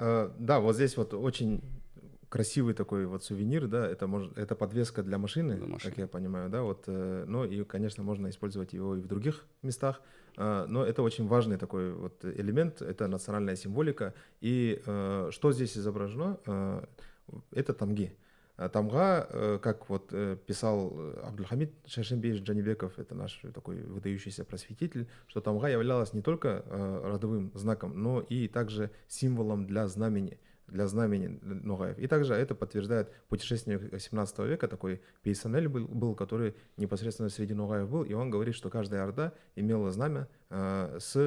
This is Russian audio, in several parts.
Да, вот здесь вот очень красивый такой вот сувенир, да, это подвеска для машины, Для как машины. я понимаю, да, вот, ну и, конечно, можно использовать его и в других местах, но это очень важный такой вот элемент, это национальная символика, и что здесь изображено, это тамги. Тамга, как вот писал Абдульхамид Шайшембеевич Джанибеков, это наш такой выдающийся просветитель, что тамга являлась не только родовым знаком, но и также символом для знамени Ногаев. И также это подтверждает путешественник 17 века, такой Пейсанель был, который непосредственно среди Ногаев был, и он говорит, что каждая орда имела знамя с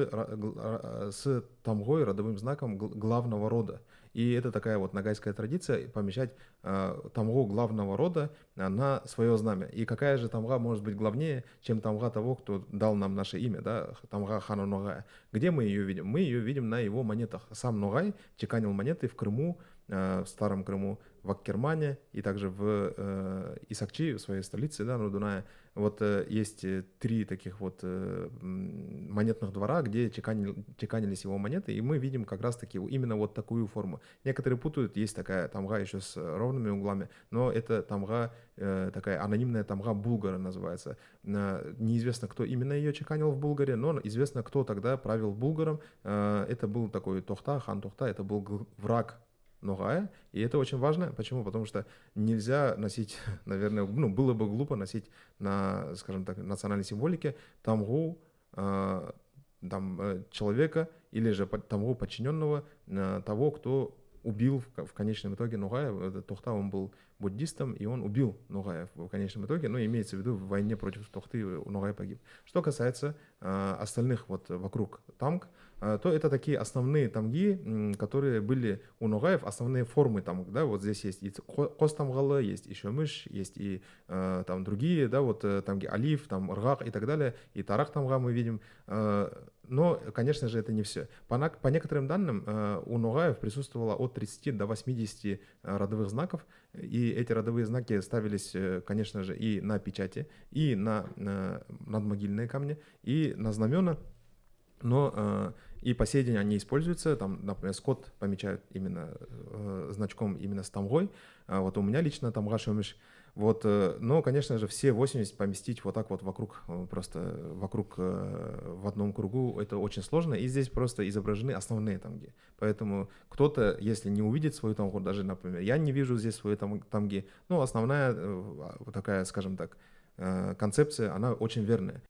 тамгой, родовым знаком главного рода. И это такая вот ногайская традиция помещать тамгу главного рода на свое знамя. И какая же тамга может быть главнее, чем тамга того, кто дал нам наше имя, да, тамга хана Ногая. Где мы ее видим? Мы ее видим на его монетах. Сам Ногай чеканил монеты в Крыму, в Старом Крыму, в Аккермане и также в Исакчи, в своей столице, да, на Дунае. Вот есть три таких вот монетных двора, где чеканились его монеты, и мы видим как раз-таки именно вот такую форму. Некоторые путают, есть такая тамга еще с ровными углами, но это тамга, такая анонимная тамга Булгара называется. Неизвестно, кто именно ее чеканил в Булгаре, но известно, кто тогда правил Булгаром. Это был такой Тохта, хан Тохта, это был враг Ногая, и это очень важно. Почему? Потому что нельзя носить, наверное, ну, было бы глупо носить на, скажем так, национальной символике тамгу человека или же тамгу подчиненного того, кто убил в конечном итоге Ногая. Этот Тохта, он был буддистом, и он убил Ногая в конечном итоге, но имеется в виду в войне против Тохты Ногай погиб. Что касается остальных вот вокруг тамг, то это такие основные тамги, которые были у Ногаев, основные формы тамг, да, вот здесь есть и кос тамгалы, есть еще мышь, есть и там другие, да, вот тамги алиф, там ргак и так далее, и тарах тамга мы видим, но, конечно же, это не все. По некоторым данным, у Ногаев присутствовало от 30 до 80 родовых знаков, и эти родовые знаки ставились, конечно же, и на печати, и на надмогильные камни, и на знамена, но и по сей день они используются, там, например, скот помечают именно значком именно с тамгой, вот у меня лично тамга шомиш, вот, но, конечно же, все 80 поместить вот так вот вокруг, просто вокруг в одном кругу, это очень сложно, и здесь просто изображены основные тамги, поэтому кто-то, если не увидит свою тамгу, даже, например, я не вижу здесь свою тамги, но основная такая, скажем так, концепция, она очень верная.